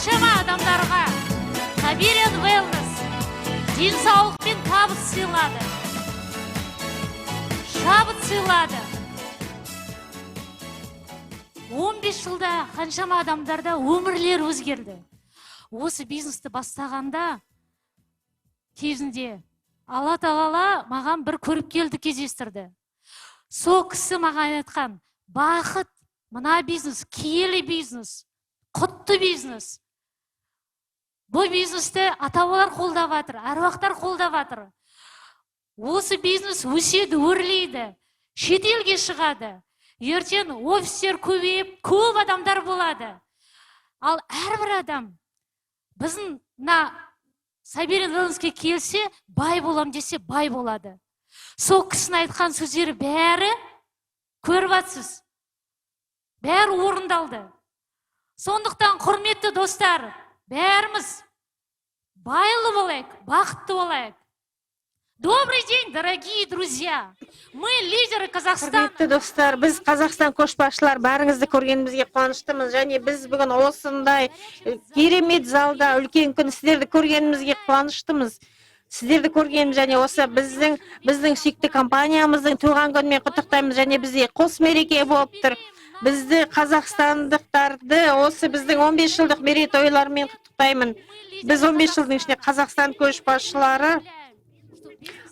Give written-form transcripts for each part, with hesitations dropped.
қаншама адамдарға Саберин Wellness денсаулық пен табыс сыйлады. Шабыт сыйлады. 15 жылда қаншама адамдарда өмірлер өзгерді. Осы бизнесті бастағанда кезінде Алла Тағала маған бір көріпкелді кездестірді. Сол кісі маған айтқан, бақыт, мына бизнес, киелі бизнес, құтты бизнес. Бұл бизнесті ата-бабалар қолдап жатыр, әруақтар қолдап жатыр. Осы бизнес өседі, өрлейді, шетелге шығады. Ертең офистер көбейіп, көп адамдар болады. Ал әрбір адам біздің Саберин Wellnessке келсе, бай болам десе, бай болады. Сол кісінің айтқан сөздері бәрі көріп жатсыз. Бәрі орындалды. Сондықтан құрметті достар, бәріміз байлы болайық, бақытты болайық. Добрый день, дорогие друзья! Мы лидеры Казахстана. Құрметті достар, біз Қазақстан көшбасшылар бәріңізді көргенімізге қуаныштымыз. Және біз бүгін осындай керемет залда үлкен күн сіздерді көргенімізге қуаныштымыз. Сіздерді көргеніміз және осы біздің сүйікті компаниямыздың туған күнімен құттықтаймыз. Және бізде қос мереке болып тұр. Бізді қазақстандықтарды осы біздің 15 жылдық мерейтойларымен құттықтаймын. Біз 15 жылдың ішінде Қазақстан көшбасшылары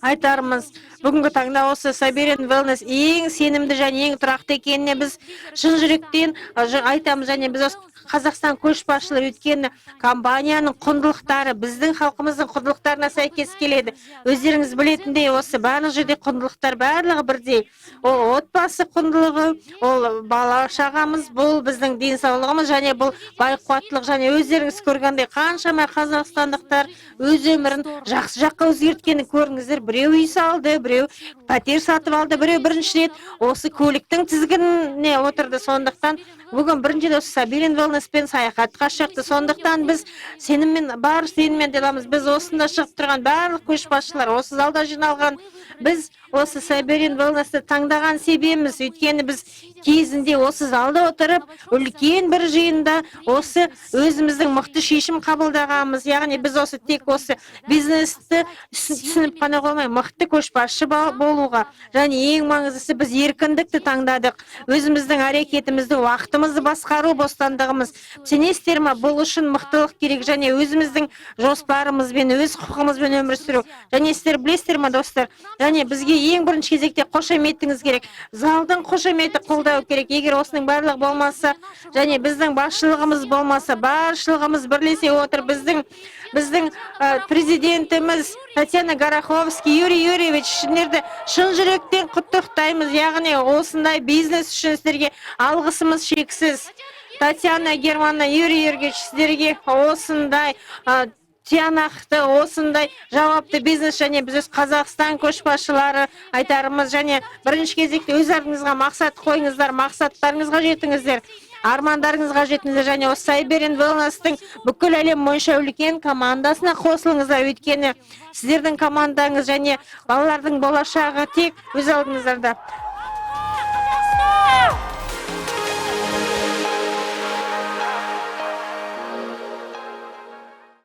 айтарымыз, бүгінгі таңда осы Саберин Wellness ең сенімді және ең тұрақты екеніне біз шын жүректен айтамыз. Және біз осы Қазақстан көшбасшылары өткені компанияның құндылықтары біздің халқымыздың құндылықтарына сәйкес келеді. Өздеріңіз білетіндей, осы барлық жерде құндылықтар барлығы бірдей. Ол отбасы құндылығы, ол бала шағамыз, бұл біздің денсаулығымыз және бұл бай қуаттылық. Және өздеріңіз көргендей қаншама қазақстандықтар өз өмірін жақсы жаққа өзгерткенін көріңіздер. Біреу үй салды, біреу пәтер сатып алды, біреу бірінші рет осы көліктің тізгініне отырды. Сондықтан бүгін бірінші рет осы Саберин Wellnesspен саяхатқа шықты. Сондықтан біз бар сеніммен деламыз. Біз осында шығып тұрған барлық көшбасшылар, осы залда жиналған, біз осы Саберин Wellnessті таңдаған себебіміз, өйткені біз кезінде осы залда отырып, үлкен бір жиында осы өзіміздің мықты шешім қабылдағанбыз. Яғни біз осы тек осы бизнесті түсініп қана қоймай, мықты көшбасшы болуға, және ең маңыздысы біз еркіндікті таңдадық. Өзіміздің әрекетімізді, уақытымызды басқару бостандығымыз. Сенесіздер ме, бұл үшін мықтылық керек, және өзіміздің жоспарымызбен, өз құқығымызбен өмір сүру. Және сіздер білесіздер ме, достар, және бізге ең бірінші кезекте қошеметіңіз керек. Залдың қошеметі қолдау керек. Егер осының барлығы болмаса, және біздің басшылығымыз болмаса, баршылығымыз бірлесе отыр, біздің президентіміз Татьяна Гороховский, Юрий Юрьевич, сіздерді шын жүректен құттықтаймыз. Яғни осындай бизнес үшін сіздерге алғысымыз шексіз. Татьяна Германовна, Юрий Юрьевич, сіздерге осындай тиянақты, осындай жауапты бизнес және біз Қазақстан көшбасшылары айтарымыз. Және бірінші кезекте өздеріңізге мақсат қойыңыздар, мақсаттарыңызға жетіңіздер, армандарыңызға жетіңіздер. Және осы Саберин Wellnesстің бүкіл әлем бойынша үлкен командасына қосылыңыздар. Өйткені сіздердің командаңыз және балалардың болашағы тек өз алдыңыздарда.